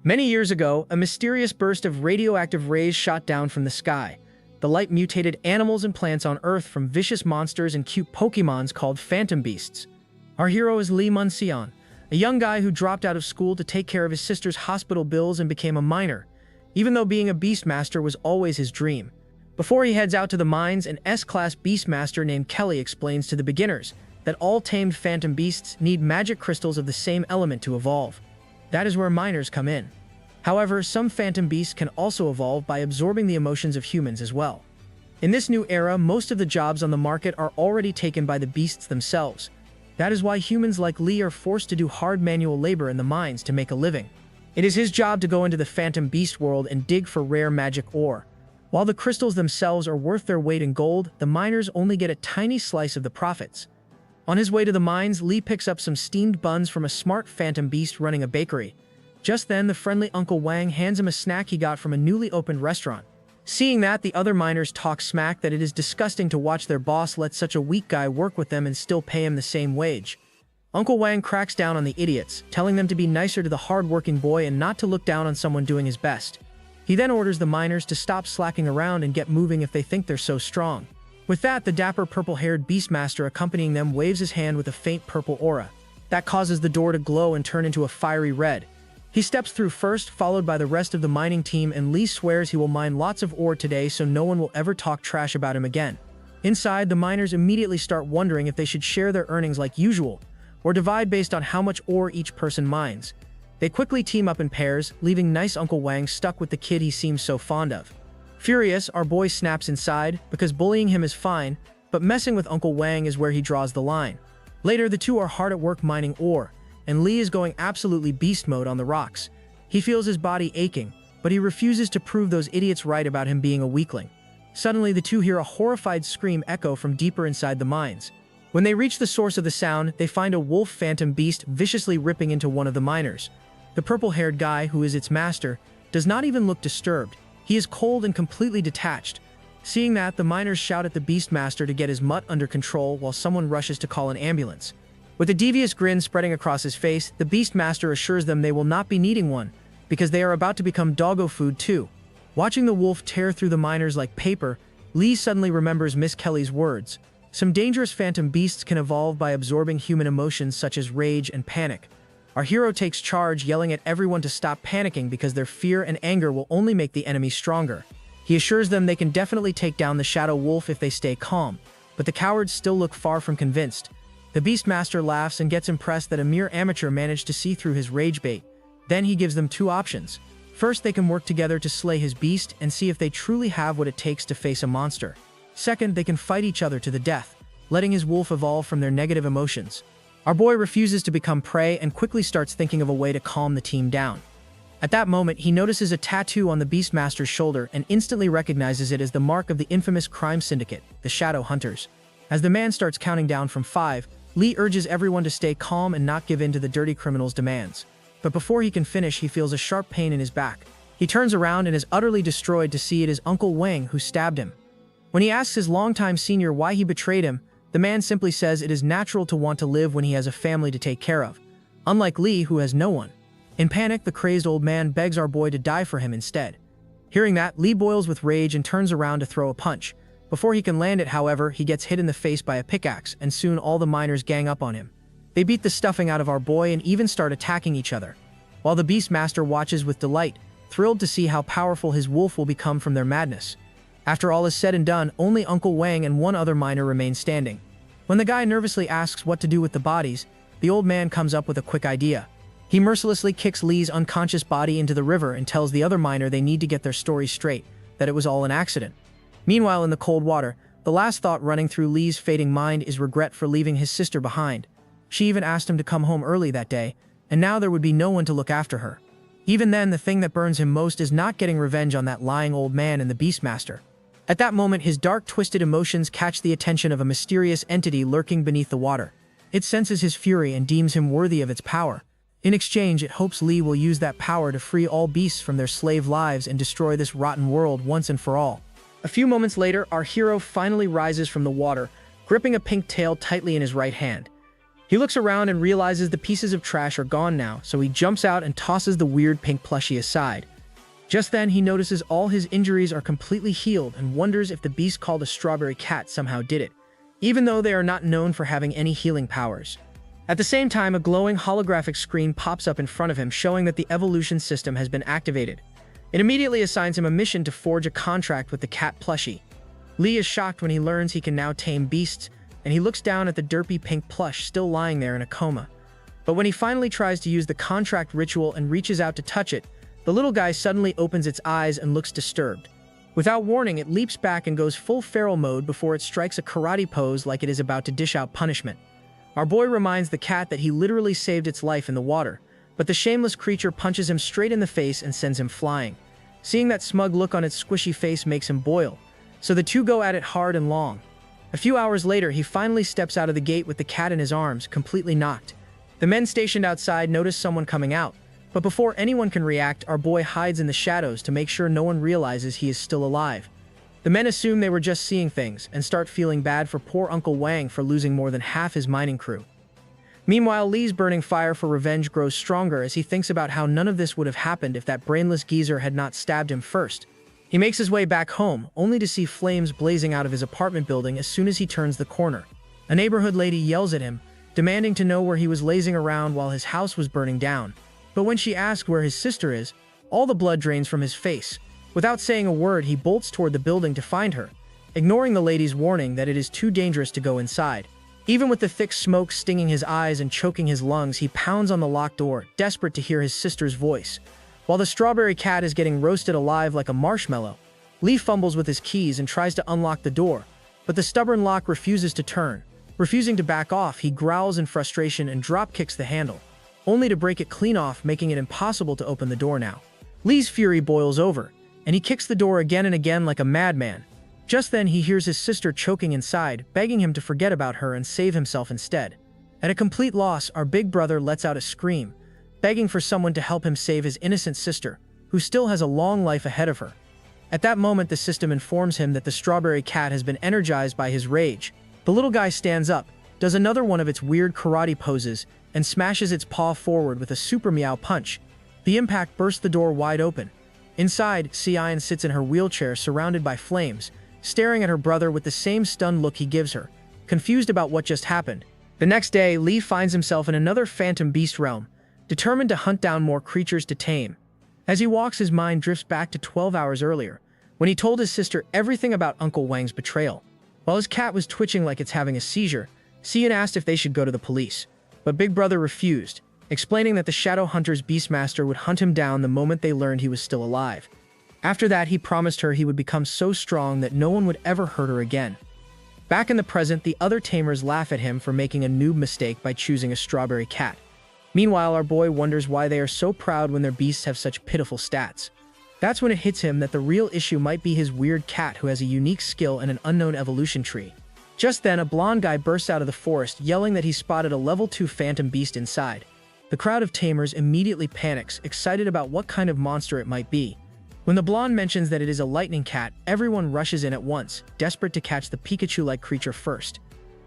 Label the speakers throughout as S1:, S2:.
S1: Many years ago, a mysterious burst of radioactive rays shot down from the sky. The light mutated animals and plants on Earth from vicious monsters and cute Pokemons called phantom beasts. Our hero is Lee Mun-seon, a young guy who dropped out of school to take care of his sister's hospital bills and became a miner, even though being a beastmaster was always his dream. Before he heads out to the mines, an S-class beastmaster named Kelly explains to the beginners that all tamed phantom beasts need magic crystals of the same element to evolve. That is where miners come in. However, some phantom beasts can also evolve by absorbing the emotions of humans as well. In this new era, most of the jobs on the market are already taken by the beasts themselves. That is why humans like Lee are forced to do hard manual labor in the mines to make a living. It is his job to go into the phantom beast world and dig for rare magic ore. While the crystals themselves are worth their weight in gold, the miners only get a tiny slice of the profits. On his way to the mines, Lee picks up some steamed buns from a smart phantom beast running a bakery. Just then, the friendly Uncle Wang hands him a snack he got from a newly opened restaurant. Seeing that, the other miners talk smack that it is disgusting to watch their boss let such a weak guy work with them and still pay him the same wage. Uncle Wang cracks down on the idiots, telling them to be nicer to the hard-working boy and not to look down on someone doing his best. He then orders the miners to stop slacking around and get moving if they think they're so strong. With that, the dapper purple-haired beastmaster accompanying them waves his hand with a faint purple aura. That causes the door to glow and turn into a fiery red. He steps through first, followed by the rest of the mining team, and Lee swears he will mine lots of ore today so no one will ever talk trash about him again. Inside, the miners immediately start wondering if they should share their earnings like usual, or divide based on how much ore each person mines. They quickly team up in pairs, leaving nice Uncle Wang stuck with the kid he seems so fond of. Furious, our boy snaps inside, because bullying him is fine, but messing with Uncle Wang is where he draws the line. Later, the two are hard at work mining ore, and Lee is going absolutely beast mode on the rocks. He feels his body aching, but he refuses to prove those idiots right about him being a weakling. Suddenly, the two hear a horrified scream echo from deeper inside the mines. When they reach the source of the sound, they find a wolf phantom beast viciously ripping into one of the miners. The purple-haired guy, who is its master, does not even look disturbed. He is cold and completely detached. Seeing that, the miners shout at the beastmaster to get his mutt under control while someone rushes to call an ambulance. With a devious grin spreading across his face, the beastmaster assures them they will not be needing one, because they are about to become doggo food too. Watching the wolf tear through the miners like paper, Lee suddenly remembers Miss Kelly's words. Some dangerous phantom beasts can evolve by absorbing human emotions such as rage and panic. Our hero takes charge, yelling at everyone to stop panicking because their fear and anger will only make the enemy stronger. He assures them they can definitely take down the shadow wolf if they stay calm, but the cowards still look far from convinced. The Beastmaster laughs and gets impressed that a mere amateur managed to see through his rage bait. Then he gives them two options. First, they can work together to slay his beast and see if they truly have what it takes to face a monster. Second, they can fight each other to the death, letting his wolf evolve from their negative emotions. Our boy refuses to become prey and quickly starts thinking of a way to calm the team down. At that moment, he notices a tattoo on the Beastmaster's shoulder and instantly recognizes it as the mark of the infamous crime syndicate, the Shadow Hunters. As the man starts counting down from 5, Lee urges everyone to stay calm and not give in to the dirty criminal's demands. But before he can finish, he feels a sharp pain in his back. He turns around and is utterly destroyed to see it is Uncle Wang who stabbed him. When he asks his longtime senior why he betrayed him, the man simply says it is natural to want to live when he has a family to take care of, unlike Lee, who has no one. In panic, the crazed old man begs our boy to die for him instead. Hearing that, Lee boils with rage and turns around to throw a punch. Before he can land it, however, he gets hit in the face by a pickaxe, and soon all the miners gang up on him. They beat the stuffing out of our boy and even start attacking each other, while the Beastmaster watches with delight, thrilled to see how powerful his wolf will become from their madness. After all is said and done, only Uncle Wang and one other miner remain standing. When the guy nervously asks what to do with the bodies, the old man comes up with a quick idea. He mercilessly kicks Lee's unconscious body into the river and tells the other miner they need to get their story straight, that it was all an accident. Meanwhile, in the cold water, the last thought running through Lee's fading mind is regret for leaving his sister behind. She even asked him to come home early that day, and now there would be no one to look after her. Even then, the thing that burns him most is not getting revenge on that lying old man and the Beastmaster. At that moment, his dark, twisted emotions catch the attention of a mysterious entity lurking beneath the water. It senses his fury and deems him worthy of its power. In exchange, it hopes Lee will use that power to free all beasts from their slave lives and destroy this rotten world once and for all. A few moments later, our hero finally rises from the water, gripping a pink tail tightly in his right hand. He looks around and realizes the pieces of trash are gone now, so he jumps out and tosses the weird pink plushie aside. Just then, he notices all his injuries are completely healed and wonders if the beast called a strawberry cat somehow did it, even though they are not known for having any healing powers. At the same time, a glowing holographic screen pops up in front of him, showing that the evolution system has been activated. It immediately assigns him a mission to forge a contract with the cat plushie. Lee is shocked when he learns he can now tame beasts, and he looks down at the derpy pink plush still lying there in a coma. But when he finally tries to use the contract ritual and reaches out to touch it, the little guy suddenly opens its eyes and looks disturbed. Without warning, it leaps back and goes full feral mode before it strikes a karate pose like it is about to dish out punishment. Our boy reminds the cat that he literally saved its life in the water, but the shameless creature punches him straight in the face and sends him flying. Seeing that smug look on its squishy face makes him boil, so the two go at it hard and long. A few hours later, he finally steps out of the gate with the cat in his arms, completely knocked. The men stationed outside notice someone coming out, but before anyone can react, our boy hides in the shadows to make sure no one realizes he is still alive. The men assume they were just seeing things and start feeling bad for poor Uncle Wang for losing more than half his mining crew. Meanwhile, Lee's burning fire for revenge grows stronger as he thinks about how none of this would have happened if that brainless geezer had not stabbed him first. He makes his way back home, only to see flames blazing out of his apartment building as soon as he turns the corner. A neighborhood lady yells at him, demanding to know where he was lazing around while his house was burning down. But when she asks where his sister is, all the blood drains from his face. Without saying a word, he bolts toward the building to find her, ignoring the lady's warning that it is too dangerous to go inside. Even with the thick smoke stinging his eyes and choking his lungs, he pounds on the locked door, desperate to hear his sister's voice. While the strawberry cat is getting roasted alive like a marshmallow, Lee fumbles with his keys and tries to unlock the door, but the stubborn lock refuses to turn. Refusing to back off, he growls in frustration and drop-kicks the handle, only to break it clean off, making it impossible to open the door now. Lee's fury boils over, and he kicks the door again and again like a madman. Just then, he hears his sister choking inside, begging him to forget about her and save himself instead. At a complete loss, our big brother lets out a scream, begging for someone to help him save his innocent sister, who still has a long life ahead of her. At that moment, the system informs him that the strawberry cat has been energized by his rage. The little guy stands up, does another one of its weird karate poses, and smashes its paw forward with a super meow punch. The impact bursts the door wide open. Inside, Cian sits in her wheelchair surrounded by flames, staring at her brother with the same stunned look he gives her, confused about what just happened. The next day, Lee finds himself in another phantom beast realm, determined to hunt down more creatures to tame. As he walks, his mind drifts back to 12 hours earlier, when he told his sister everything about Uncle Wang's betrayal. While his cat was twitching like it's having a seizure, Cian asked if they should go to the police. But Big Brother refused, explaining that the Shadow Hunter's Beastmaster would hunt him down the moment they learned he was still alive. After that, he promised her he would become so strong that no one would ever hurt her again. Back in the present, the other tamers laugh at him for making a noob mistake by choosing a strawberry cat. Meanwhile, our boy wonders why they are so proud when their beasts have such pitiful stats. That's when it hits him that the real issue might be his weird cat who has a unique skill and an unknown evolution tree. Just then, a blonde guy bursts out of the forest, yelling that he spotted a level 2 phantom beast inside. The crowd of tamers immediately panics, excited about what kind of monster it might be. When the blonde mentions that it is a lightning cat, everyone rushes in at once, desperate to catch the Pikachu-like creature first.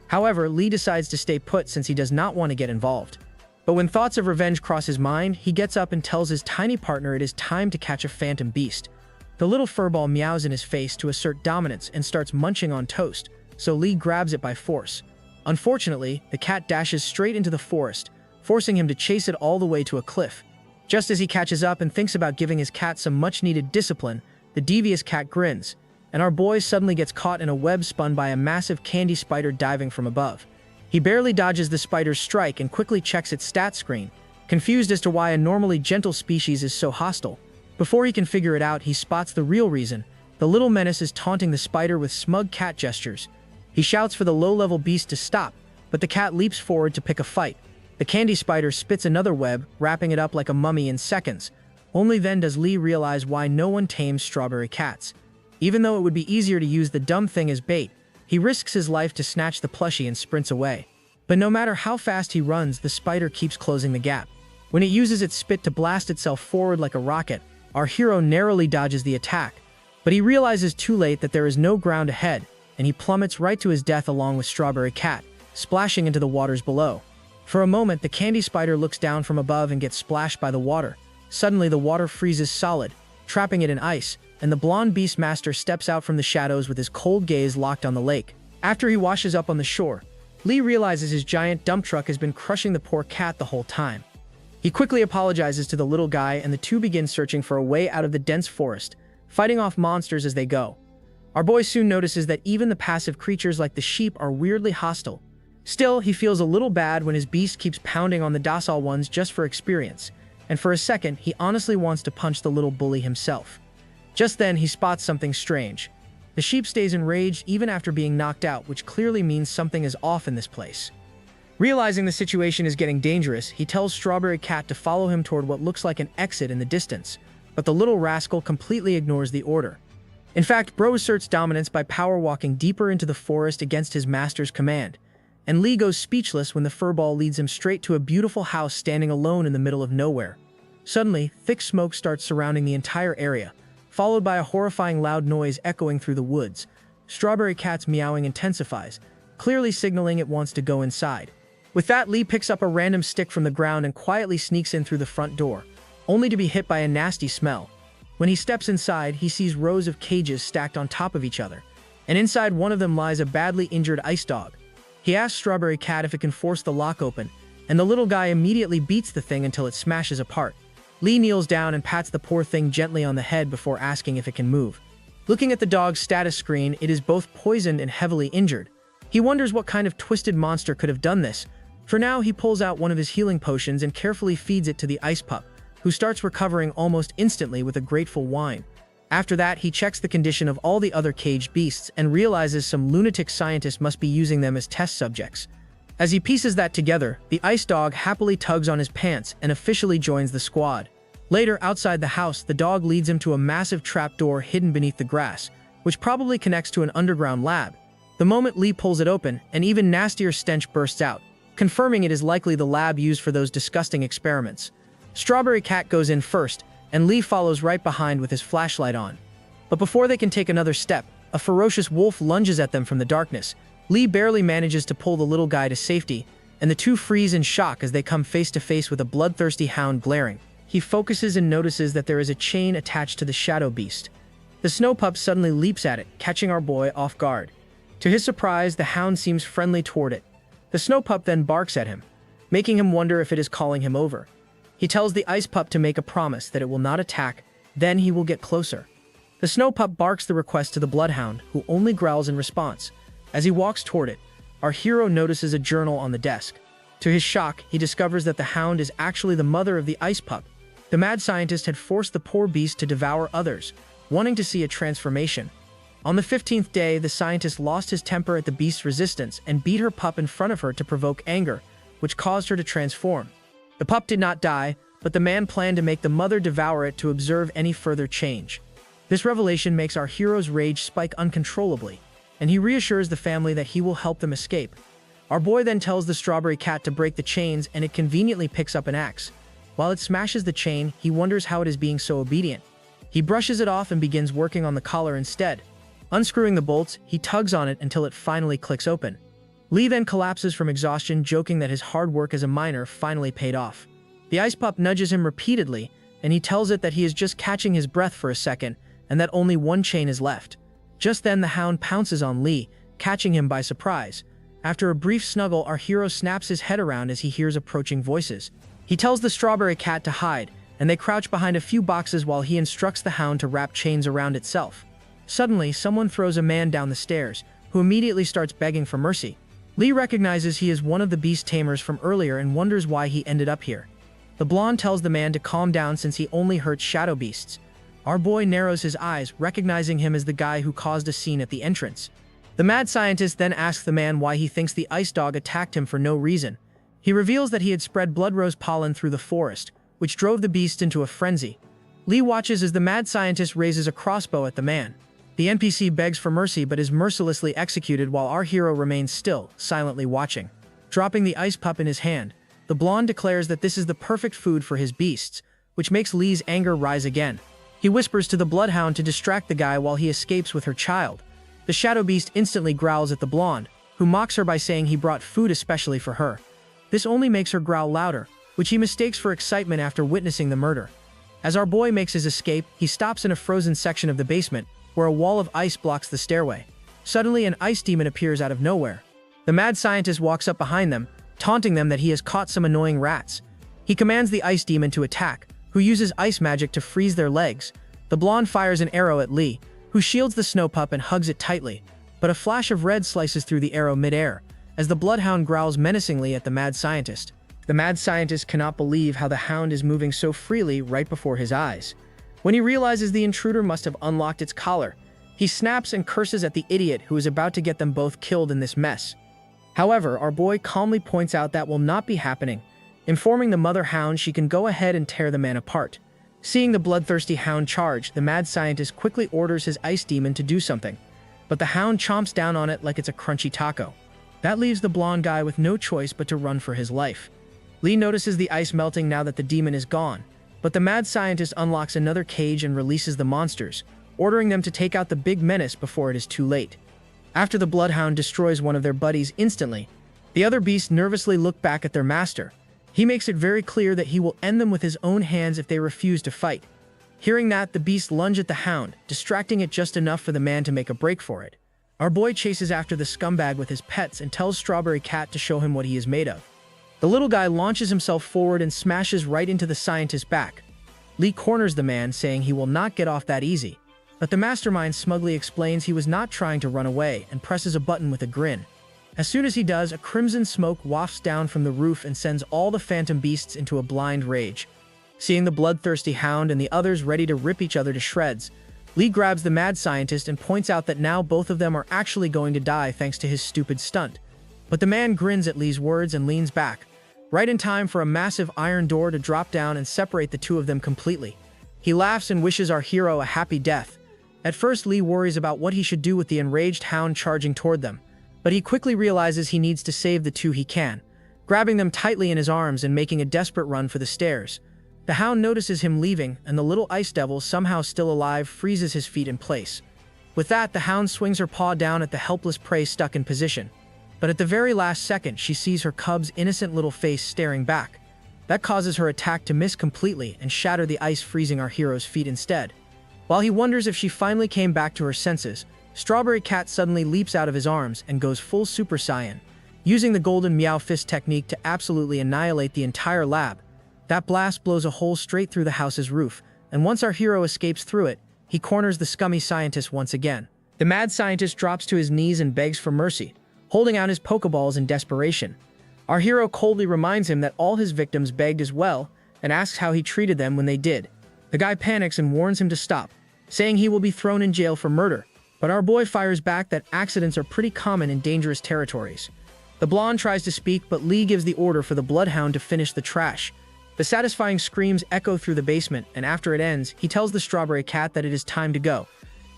S1: However, Lee decides to stay put since he does not want to get involved. But when thoughts of revenge cross his mind, he gets up and tells his tiny partner it is time to catch a phantom beast. The little furball meows in his face to assert dominance and starts munching on toast, so Lee grabs it by force. Unfortunately, the cat dashes straight into the forest, forcing him to chase it all the way to a cliff. Just as he catches up and thinks about giving his cat some much-needed discipline, the devious cat grins, and our boy suddenly gets caught in a web spun by a massive candy spider diving from above. He barely dodges the spider's strike and quickly checks its stat screen, confused as to why a normally gentle species is so hostile. Before he can figure it out, he spots the real reason. The little menace is taunting the spider with smug cat gestures. He shouts for the low-level beast to stop, but the cat leaps forward to pick a fight. The candy spider spits another web, wrapping it up like a mummy in seconds. Only then does Lee realize why no one tames strawberry cats. Even though it would be easier to use the dumb thing as bait, he risks his life to snatch the plushie and sprints away. But no matter how fast he runs, the spider keeps closing the gap. When it uses its spit to blast itself forward like a rocket, our hero narrowly dodges the attack. But he realizes too late that there is no ground ahead, and he plummets right to his death along with Strawberry Cat, splashing into the waters below. For a moment, the candy spider looks down from above and gets splashed by the water. Suddenly, the water freezes solid, trapping it in ice, and the blonde beast master steps out from the shadows with his cold gaze locked on the lake. After he washes up on the shore, Lee realizes his giant dump truck has been crushing the poor cat the whole time. He quickly apologizes to the little guy, and the two begin searching for a way out of the dense forest, fighting off monsters as they go. Our boy soon notices that even the passive creatures like the sheep are weirdly hostile. Still, he feels a little bad when his beast keeps pounding on the docile ones just for experience, and for a second, he honestly wants to punch the little bully himself. Just then, he spots something strange. The sheep stays enraged even after being knocked out, which clearly means something is off in this place. Realizing the situation is getting dangerous, he tells Strawberry Cat to follow him toward what looks like an exit in the distance, but the little rascal completely ignores the order. In fact, Bro asserts dominance by power walking deeper into the forest against his master's command, and Lee goes speechless when the furball leads him straight to a beautiful house standing alone in the middle of nowhere. Suddenly, thick smoke starts surrounding the entire area, followed by a horrifying loud noise echoing through the woods. Strawberry Cat's meowing intensifies, clearly signaling it wants to go inside. With that, Lee picks up a random stick from the ground and quietly sneaks in through the front door, only to be hit by a nasty smell. When he steps inside, he sees rows of cages stacked on top of each other, and inside one of them lies a badly injured ice dog. He asks Strawberry Cat if it can force the lock open, and the little guy immediately beats the thing until it smashes apart. Lee kneels down and pats the poor thing gently on the head before asking if it can move. Looking at the dog's status screen, it is both poisoned and heavily injured. He wonders what kind of twisted monster could have done this. For now, he pulls out one of his healing potions and carefully feeds it to the ice pup, who starts recovering almost instantly with a grateful whine. After that, he checks the condition of all the other caged beasts and realizes some lunatic scientist must be using them as test subjects. As he pieces that together, the ice dog happily tugs on his pants and officially joins the squad. Later, outside the house, the dog leads him to a massive trapdoor hidden beneath the grass, which probably connects to an underground lab. The moment Lee pulls it open, an even nastier stench bursts out, confirming it is likely the lab used for those disgusting experiments. Strawberry Cat goes in first, and Lee follows right behind with his flashlight on. But before they can take another step, a ferocious wolf lunges at them from the darkness. Lee barely manages to pull the little guy to safety, and the two freeze in shock as they come face to face with a bloodthirsty hound glaring. He focuses and notices that there is a chain attached to the shadow beast. The snow pup suddenly leaps at it, catching our boy off guard. To his surprise, the hound seems friendly toward it. The snow pup then barks at him, making him wonder if it is calling him over. He tells the ice pup to make a promise that it will not attack, then he will get closer. The snow pup barks the request to the bloodhound, who only growls in response. As he walks toward it, our hero notices a journal on the desk. To his shock, he discovers that the hound is actually the mother of the ice pup. The mad scientist had forced the poor beast to devour others, wanting to see a transformation. On the 15th day, the scientist lost his temper at the beast's resistance and beat her pup in front of her to provoke anger, which caused her to transform. The pup did not die, but the man planned to make the mother devour it to observe any further change. This revelation makes our hero's rage spike uncontrollably, and he reassures the family that he will help them escape. Our boy then tells the Strawberry Cat to break the chains, and it conveniently picks up an axe. While it smashes the chain, he wonders how it is being so obedient. He brushes it off and begins working on the collar instead. Unscrewing the bolts, he tugs on it until it finally clicks open. Lee then collapses from exhaustion, joking that his hard work as a miner finally paid off. The ice pup nudges him repeatedly, and he tells it that he is just catching his breath for a second, and that only one chain is left. Just then, the hound pounces on Lee, catching him by surprise. After a brief snuggle, our hero snaps his head around as he hears approaching voices. He tells the Strawberry Cat to hide, and they crouch behind a few boxes while he instructs the hound to wrap chains around itself. Suddenly, someone throws a man down the stairs, who immediately starts begging for mercy. Lee recognizes he is one of the beast tamers from earlier and wonders why he ended up here. The blonde tells the man to calm down since he only hurts shadow beasts. Our boy narrows his eyes, recognizing him as the guy who caused a scene at the entrance. The mad scientist then asks the man why he thinks the ice dog attacked him for no reason. He reveals that he had spread blood rose pollen through the forest, which drove the beast into a frenzy. Lee watches as the mad scientist raises a crossbow at the man. The NPC begs for mercy but is mercilessly executed while our hero remains still, silently watching. Dropping the ice pup in his hand, the blonde declares that this is the perfect food for his beasts, which makes Lee's anger rise again. He whispers to the bloodhound to distract the guy while he escapes with her child. The shadow beast instantly growls at the blonde, who mocks her by saying he brought food especially for her. This only makes her growl louder, which he mistakes for excitement after witnessing the murder. As our boy makes his escape, he stops in a frozen section of the basement, where a wall of ice blocks the stairway. Suddenly, an ice demon appears out of nowhere. The mad scientist walks up behind them, taunting them that he has caught some annoying rats. He commands the ice demon to attack, who uses ice magic to freeze their legs. The blonde fires an arrow at Lee, who shields the snow pup and hugs it tightly, but a flash of red slices through the arrow mid-air, as the bloodhound growls menacingly at the mad scientist. The mad scientist cannot believe how the hound is moving so freely right before his eyes. When he realizes the intruder must have unlocked its collar, he snaps and curses at the idiot who is about to get them both killed in this mess. However, our boy calmly points out that will not be happening, informing the mother hound she can go ahead and tear the man apart. Seeing the bloodthirsty hound charge, the mad scientist quickly orders his ice demon to do something, but the hound chomps down on it like it's a crunchy taco. That leaves the blonde guy with no choice but to run for his life. Lee notices the ice melting now that the demon is gone, but the mad scientist unlocks another cage and releases the monsters, ordering them to take out the big menace before it is too late. After the bloodhound destroys one of their buddies instantly, the other beasts nervously look back at their master. He makes it very clear that he will end them with his own hands if they refuse to fight. Hearing that, the beasts lunge at the hound, distracting it just enough for the man to make a break for it. Our boy chases after the scumbag with his pets and tells Strawberry Cat to show him what he is made of. The little guy launches himself forward and smashes right into the scientist's back. Lee corners the man, saying he will not get off that easy. But the mastermind smugly explains he was not trying to run away and presses a button with a grin. As soon as he does, a crimson smoke wafts down from the roof and sends all the phantom beasts into a blind rage. Seeing the bloodthirsty hound and the others ready to rip each other to shreds, Lee grabs the mad scientist and points out that now both of them are actually going to die thanks to his stupid stunt. But the man grins at Lee's words and leans back, right in time for a massive iron door to drop down and separate the two of them completely. He laughs and wishes our hero a happy death. At first, Lee worries about what he should do with the enraged hound charging toward them, but he quickly realizes he needs to save the two he can, grabbing them tightly in his arms and making a desperate run for the stairs. The hound notices him leaving, and the little ice devil, somehow still alive, freezes his feet in place. With that, the hound swings her paw down at the helpless prey stuck in position. But at the very last second, she sees her cub's innocent little face staring back. That causes her attack to miss completely and shatter the ice, freezing our hero's feet instead. While he wonders if she finally came back to her senses, Strawberry Cat suddenly leaps out of his arms and goes full Super Saiyan, using the golden meow fist technique to absolutely annihilate the entire lab. That blast blows a hole straight through the house's roof, and once our hero escapes through it, he corners the scummy scientist once again. The mad scientist drops to his knees and begs for mercy, holding out his Pokeballs in desperation. Our hero coldly reminds him that all his victims begged as well, and asks how he treated them when they did. The guy panics and warns him to stop, saying he will be thrown in jail for murder, but our boy fires back that accidents are pretty common in dangerous territories. The blonde tries to speak, but Lee gives the order for the bloodhound to finish the trash. The satisfying screams echo through the basement, and after it ends, he tells the Strawberry Cat that it is time to go.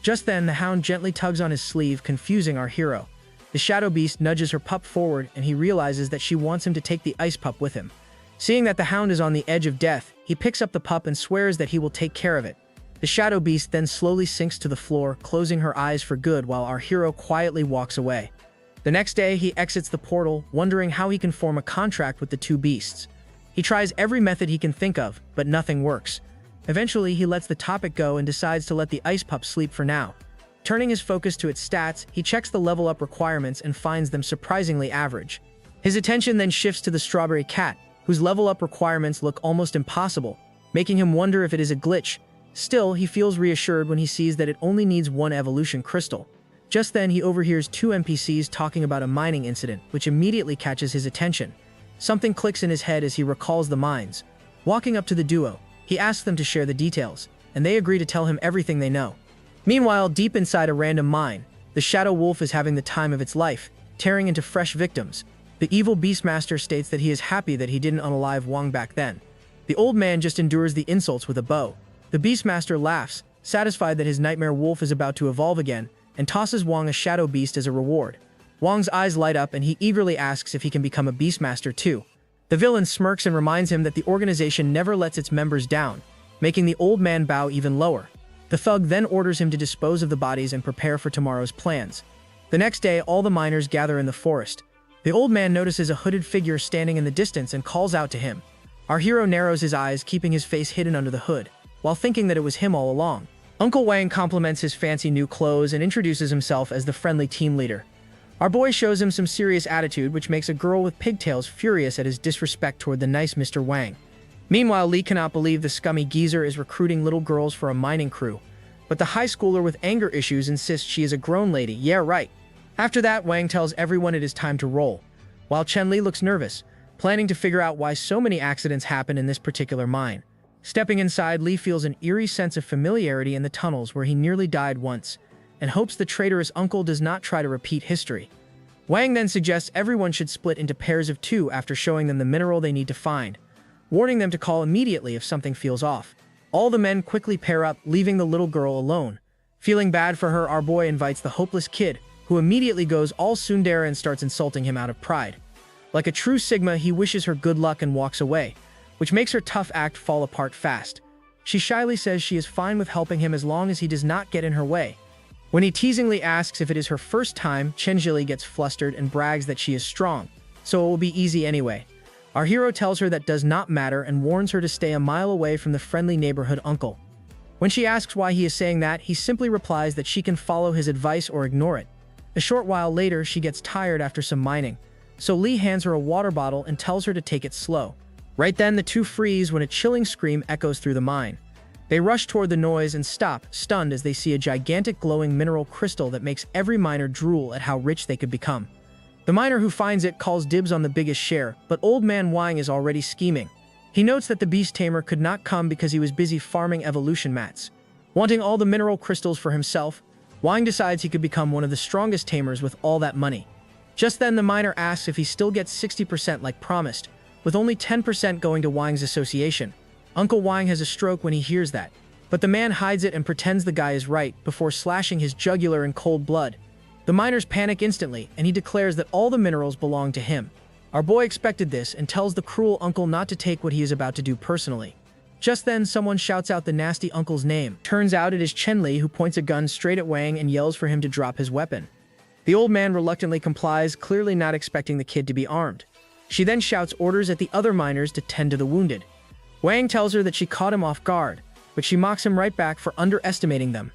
S1: Just then, the hound gently tugs on his sleeve, confusing our hero. The shadow beast nudges her pup forward, and he realizes that she wants him to take the ice pup with him. Seeing that the hound is on the edge of death, he picks up the pup and swears that he will take care of it. The shadow beast then slowly sinks to the floor, closing her eyes for good while our hero quietly walks away. The next day, he exits the portal, wondering how he can form a contract with the two beasts. He tries every method he can think of, but nothing works. Eventually, he lets the topic go and decides to let the ice pup sleep for now. Turning his focus to its stats, he checks the level up requirements and finds them surprisingly average. His attention then shifts to the Strawberry Cat, whose level up requirements look almost impossible, making him wonder if it is a glitch. Still, he feels reassured when he sees that it only needs one evolution crystal. Just then, he overhears two NPCs talking about a mining incident, which immediately catches his attention. Something clicks in his head as he recalls the mines. Walking up to the duo, he asks them to share the details, and they agree to tell him everything they know. Meanwhile, deep inside a random mine, the Shadow Wolf is having the time of its life, tearing into fresh victims. The evil Beastmaster states that he is happy that he didn't unalive Wong back then. The old man just endures the insults with a bow. The Beastmaster laughs, satisfied that his nightmare wolf is about to evolve again, and tosses Wong a shadow beast as a reward. Wong's eyes light up and he eagerly asks if he can become a Beastmaster too. The villain smirks and reminds him that the organization never lets its members down, making the old man bow even lower. The thug then orders him to dispose of the bodies and prepare for tomorrow's plans. The next day, all the miners gather in the forest. The old man notices a hooded figure standing in the distance and calls out to him. Our hero narrows his eyes, keeping his face hidden under the hood, while thinking that it was him all along. Uncle Wang compliments his fancy new clothes and introduces himself as the friendly team leader. Our boy shows him some serious attitude, which makes a girl with pigtails furious at his disrespect toward the nice Mr. Wang. Meanwhile, Lee cannot believe the scummy geezer is recruiting little girls for a mining crew, but the high schooler with anger issues insists she is a grown lady. Yeah, right. After that, Wang tells everyone it is time to roll, while Chen-Li looks nervous, planning to figure out why so many accidents happen in this particular mine. Stepping inside, Lee feels an eerie sense of familiarity in the tunnels where he nearly died once, and hopes the traitorous uncle does not try to repeat history. Wang then suggests everyone should split into pairs of 2 after showing them the mineral they need to find, warning them to call immediately if something feels off. All the men quickly pair up, leaving the little girl alone. Feeling bad for her, our boy invites the hopeless kid, who immediately goes all tsundere and starts insulting him out of pride. Like a true Sigma, he wishes her good luck and walks away, which makes her tough act fall apart fast. She shyly says she is fine with helping him as long as he does not get in her way. When he teasingly asks if it is her first time, Chen-Li gets flustered and brags that she is strong, so it will be easy anyway. Our hero tells her that does not matter and warns her to stay a mile away from the friendly neighborhood uncle. When she asks why he is saying that, he simply replies that she can follow his advice or ignore it. A short while later, she gets tired after some mining, so Lee hands her a water bottle and tells her to take it slow. Right then, the two freeze when a chilling scream echoes through the mine. They rush toward the noise and stop, stunned as they see a gigantic glowing mineral crystal that makes every miner drool at how rich they could become. The miner who finds it calls dibs on the biggest share, but Old Man Wang is already scheming. He notes that the beast tamer could not come because he was busy farming evolution mats. Wanting all the mineral crystals for himself, Wang decides he could become one of the strongest tamers with all that money. Just then, the miner asks if he still gets 60% like promised, with only 10% going to Wang's association. Uncle Wang has a stroke when he hears that, but the man hides it and pretends the guy is right before slashing his jugular in cold blood. The miners panic instantly, and he declares that all the minerals belong to him. Our boy expected this and tells the cruel uncle not to take what he is about to do personally. Just then, someone shouts out the nasty uncle's name. Turns out it is Chen-Li, who points a gun straight at Wang and yells for him to drop his weapon. The old man reluctantly complies, clearly not expecting the kid to be armed. She then shouts orders at the other miners to tend to the wounded. Wang tells her that she caught him off guard, but she mocks him right back for underestimating them.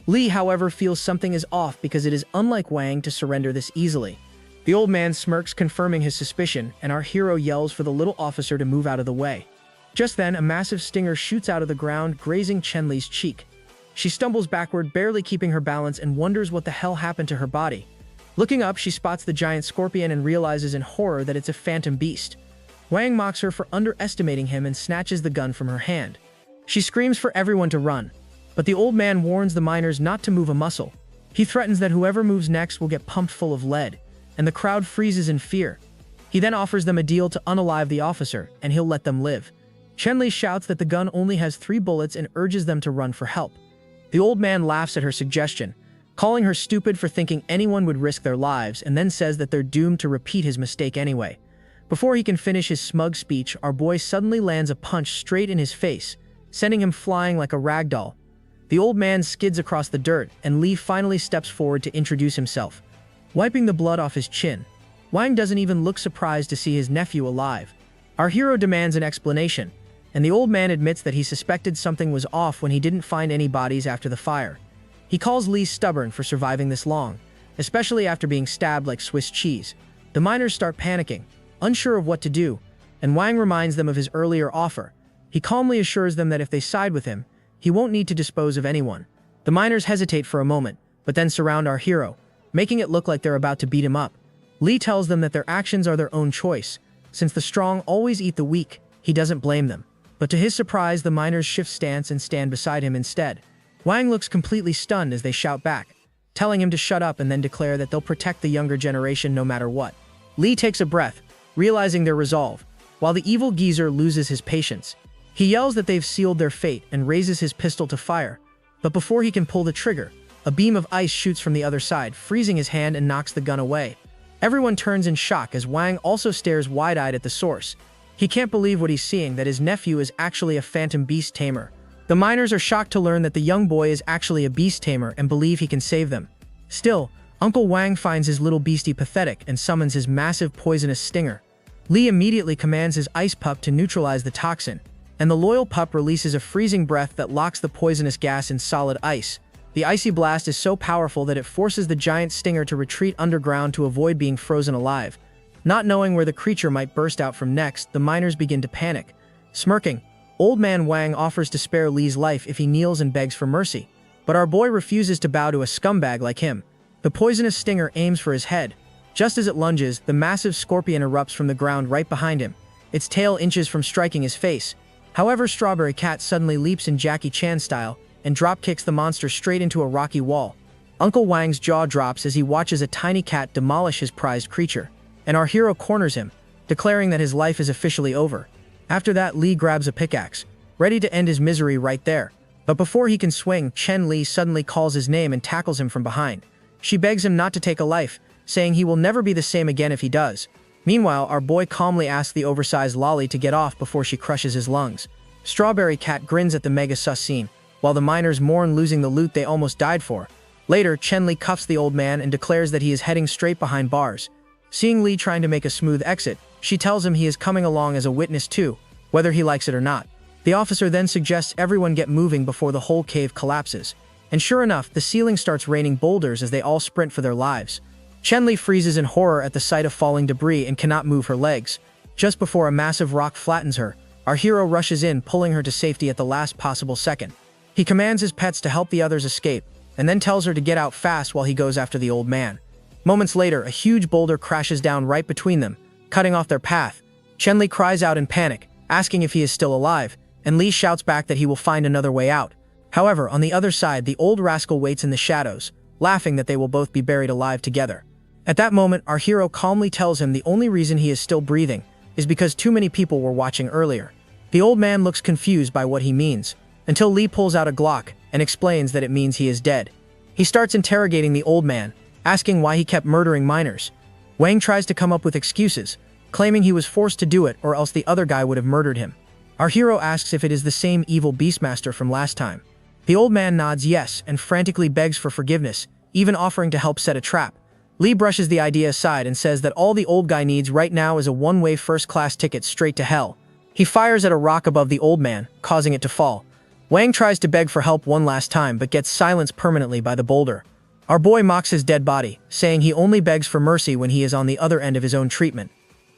S1: Lee, however, feels something is off because it is unlike Wang to surrender this easily. The old man smirks, confirming his suspicion, and our hero yells for the little officer to move out of the way. Just then, a massive stinger shoots out of the ground, grazing Chen-Li's cheek. She stumbles backward, barely keeping her balance, and wonders what the hell happened to her body. Looking up, she spots the giant scorpion and realizes in horror that it's a phantom beast. Wang mocks her for underestimating him and snatches the gun from her hand. She screams for everyone to run, but the old man warns the miners not to move a muscle. He threatens that whoever moves next will get pumped full of lead, and the crowd freezes in fear. He then offers them a deal to unalive the officer, and he'll let them live. Chen-Li shouts that the gun only has 3 bullets and urges them to run for help. The old man laughs at her suggestion, calling her stupid for thinking anyone would risk their lives, and then says that they're doomed to repeat his mistake anyway. Before he can finish his smug speech, our boy suddenly lands a punch straight in his face, sending him flying like a rag doll. The old man skids across the dirt, and Lee finally steps forward to introduce himself. Wiping the blood off his chin, Wang doesn't even look surprised to see his nephew alive. Our hero demands an explanation, and the old man admits that he suspected something was off when he didn't find any bodies after the fire. He calls Lee stubborn for surviving this long, especially after being stabbed like Swiss cheese. The miners start panicking, unsure of what to do, and Wang reminds them of his earlier offer. He calmly assures them that if they side with him, he won't need to dispose of anyone. The miners hesitate for a moment, but then surround our hero, making it look like they're about to beat him up. Lee tells them that their actions are their own choice. Since the strong always eat the weak, he doesn't blame them. But to his surprise, the miners shift stance and stand beside him instead. Wang looks completely stunned as they shout back, telling him to shut up and then declare that they'll protect the younger generation no matter what. Lee takes a breath, realizing their resolve, while the evil geezer loses his patience. He yells that they've sealed their fate and raises his pistol to fire. But before he can pull the trigger, a beam of ice shoots from the other side, freezing his hand and knocks the gun away. Everyone turns in shock as Wang also stares wide-eyed at the source. He can't believe what he's seeing, that his nephew is actually a phantom beast tamer. The miners are shocked to learn that the young boy is actually a beast tamer and believe he can save them. Still, Uncle Wang finds his little beastie pathetic and summons his massive poisonous stinger. Lee immediately commands his ice pup to neutralize the toxin, and the loyal pup releases a freezing breath that locks the poisonous gas in solid ice. The icy blast is so powerful that it forces the giant stinger to retreat underground to avoid being frozen alive. Not knowing where the creature might burst out from next, the miners begin to panic. Smirking, Old Man Wang offers to spare Lee's life if he kneels and begs for mercy, but our boy refuses to bow to a scumbag like him. The poisonous stinger aims for his head. Just as it lunges, the massive scorpion erupts from the ground right behind him. Its tail inches from striking his face. However, Strawberry Cat suddenly leaps in Jackie Chan style and drop-kicks the monster straight into a rocky wall. Uncle Wang's jaw drops as he watches a tiny cat demolish his prized creature, and our hero corners him, declaring that his life is officially over. After that, Lee grabs a pickaxe, ready to end his misery right there. But before he can swing, Chen Li suddenly calls his name and tackles him from behind. She begs him not to take a life, saying he will never be the same again if he does. Meanwhile, our boy calmly asks the oversized lolly to get off before she crushes his lungs. Strawberry Cat grins at the mega sus scene, while the miners mourn losing the loot they almost died for. Later, Chen Li cuffs the old man and declares that he is heading straight behind bars. Seeing Li trying to make a smooth exit, she tells him he is coming along as a witness too, whether he likes it or not. The officer then suggests everyone get moving before the whole cave collapses. And sure enough, the ceiling starts raining boulders as they all sprint for their lives. Chen Li freezes in horror at the sight of falling debris and cannot move her legs. Just before a massive rock flattens her, our hero rushes in, pulling her to safety at the last possible second. He commands his pets to help the others escape, and then tells her to get out fast while he goes after the old man. Moments later, a huge boulder crashes down right between them, cutting off their path. Chen Li cries out in panic, asking if he is still alive, and Li shouts back that he will find another way out. However, on the other side, the old rascal waits in the shadows, laughing that they will both be buried alive together. At that moment, our hero calmly tells him the only reason he is still breathing is because too many people were watching earlier. The old man looks confused by what he means, until Li pulls out a Glock and explains that it means he is dead. He starts interrogating the old man, asking why he kept murdering miners. Wang tries to come up with excuses, claiming he was forced to do it or else the other guy would have murdered him. Our hero asks if it is the same evil Beastmaster from last time. The old man nods yes and frantically begs for forgiveness, even offering to help set a trap. Li brushes the idea aside and says that all the old guy needs right now is a one-way first-class ticket straight to hell. He fires at a rock above the old man, causing it to fall. Wang tries to beg for help one last time but gets silenced permanently by the boulder. Our boy mocks his dead body, saying he only begs for mercy when he is on the other end of his own treatment.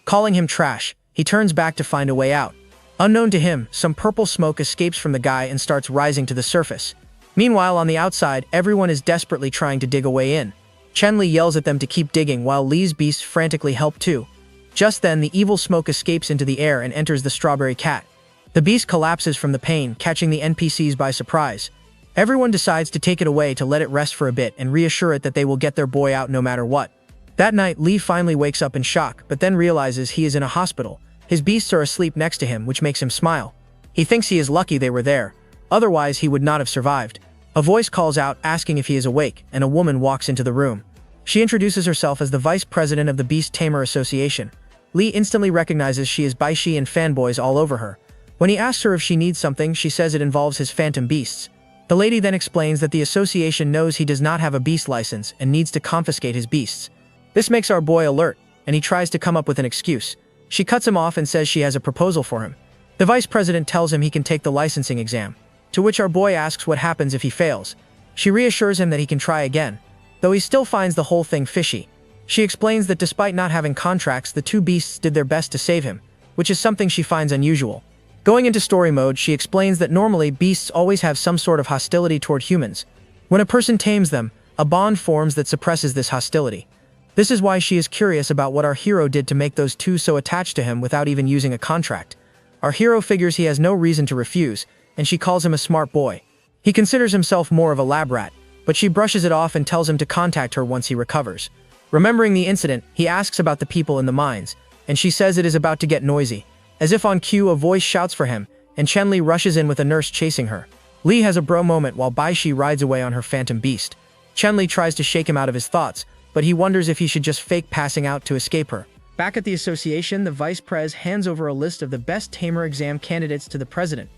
S1: Calling him trash, he turns back to find a way out. Unknown to him, some purple smoke escapes from the guy and starts rising to the surface. Meanwhile, on the outside, everyone is desperately trying to dig a way in. Chen Li yells at them to keep digging while Li's beasts frantically help too. Just then, the evil smoke escapes into the air and enters the Strawberry Cat. The beast collapses from the pain, catching the NPCs by surprise. Everyone decides to take it away to let it rest for a bit and reassure it that they will get their boy out no matter what. That night, Li finally wakes up in shock, but then realizes he is in a hospital. His beasts are asleep next to him, which makes him smile. He thinks he is lucky they were there. Otherwise, he would not have survived. A voice calls out, asking if he is awake, and a woman walks into the room. She introduces herself as the vice president of the Beast Tamer Association. Li instantly recognizes she is Baishi and fanboys all over her. When he asks her if she needs something, she says it involves his phantom beasts. The lady then explains that the association knows he does not have a beast license and needs to confiscate his beasts. This makes our boy alert, and he tries to come up with an excuse. She cuts him off and says she has a proposal for him. The vice president tells him he can take the licensing exam, to which our boy asks what happens if he fails. She reassures him that he can try again, though he still finds the whole thing fishy. She explains that despite not having contracts, the two beasts did their best to save him, which is something she finds unusual. Going into story mode, she explains that normally beasts always have some sort of hostility toward humans. When a person tames them, a bond forms that suppresses this hostility. This is why she is curious about what our hero did to make those two so attached to him without even using a contract. Our hero figures he has no reason to refuse, and she calls him a smart boy. He considers himself more of a lab rat, but she brushes it off and tells him to contact her once he recovers. Remembering the incident, he asks about the people in the mines, and she says it is about to get noisy. As if on cue, a voice shouts for him, and Chen Li rushes in with a nurse chasing her. Li has a bro moment while Baishi rides away on her phantom beast. Chen Li tries to shake him out of his thoughts, but he wonders if he should just fake passing out to escape her. Back at the association, the vice prez hands over a list of the best tamer exam candidates to the president.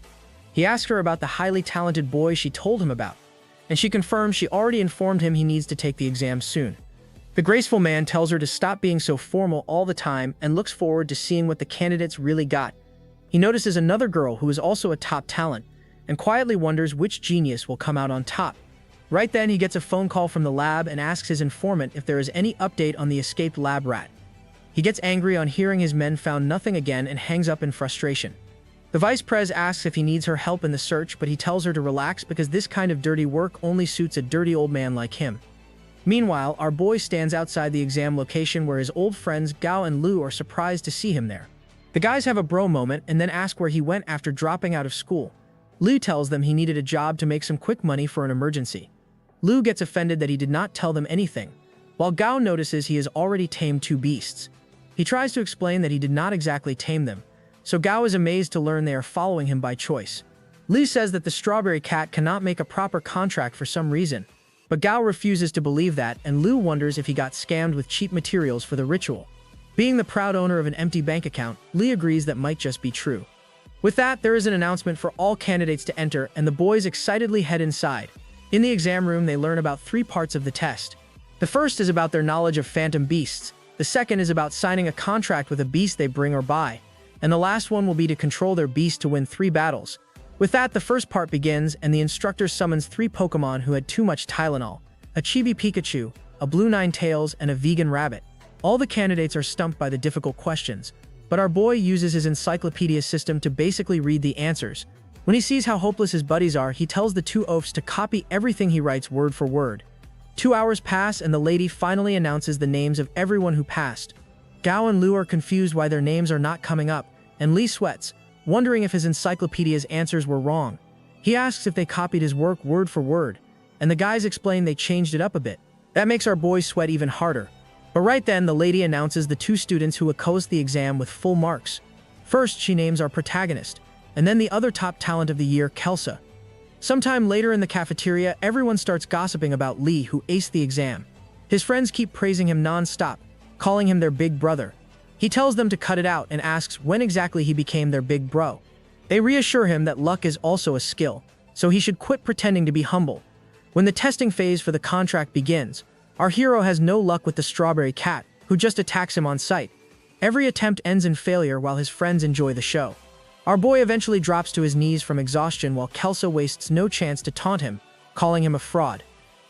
S1: He asks her about the highly talented boy she told him about, and she confirms she already informed him he needs to take the exam soon. The graceful man tells her to stop being so formal all the time and looks forward to seeing what the candidates really got. He notices another girl who is also a top talent and quietly wonders which genius will come out on top. Right then, he gets a phone call from the lab and asks his informant if there is any update on the escaped lab rat. He gets angry on hearing his men found nothing again and hangs up in frustration. The vice prez asks if he needs her help in the search, but he tells her to relax because this kind of dirty work only suits a dirty old man like him. Meanwhile, our boy stands outside the exam location where his old friends Gao and Lu are surprised to see him there. The guys have a bro moment and then ask where he went after dropping out of school. Lu tells them he needed a job to make some quick money for an emergency. Lu gets offended that he did not tell them anything, while Gao notices he has already tamed 2 beasts. He tries to explain that he did not exactly tame them, so Gao is amazed to learn they are following him by choice. Lu says that the strawberry cat cannot make a proper contract for some reason, but Gao refuses to believe that, and Lu wonders if he got scammed with cheap materials for the ritual. Being the proud owner of an empty bank account, Li agrees that might just be true. With that, there is an announcement for all candidates to enter, and the boys excitedly head inside. In the exam room, they learn about 3 parts of the test. The first is about their knowledge of phantom beasts, the second is about signing a contract with a beast they bring or buy, and the last one will be to control their beast to win 3 battles. With that, the first part begins, and the instructor summons 3 Pokemon who had too much Tylenol: a Chibi Pikachu, a Blue Ninetales, and a vegan rabbit. All the candidates are stumped by the difficult questions, but our boy uses his encyclopedia system to basically read the answers. When he sees how hopeless his buddies are, he tells the 2 oafs to copy everything he writes word for word. 2 hours pass and the lady finally announces the names of everyone who passed. Gao and Lu are confused why their names are not coming up, and Li sweats, wondering if his encyclopedia's answers were wrong. He asks if they copied his work word for word, and the guys explain they changed it up a bit. That makes our boy sweat even harder. But right then, the lady announces the 2 students who accost the exam with full marks. First, she names our protagonist, and then the other top talent of the year, Kelsa. Sometime later in the cafeteria, everyone starts gossiping about Lee, who aced the exam. His friends keep praising him non-stop, calling him their big brother. He tells them to cut it out and asks when exactly he became their big bro. They reassure him that luck is also a skill, so he should quit pretending to be humble. When the testing phase for the contract begins, our hero has no luck with the strawberry cat, who just attacks him on sight. Every attempt ends in failure while his friends enjoy the show. Our boy eventually drops to his knees from exhaustion while Kelsa wastes no chance to taunt him, calling him a fraud.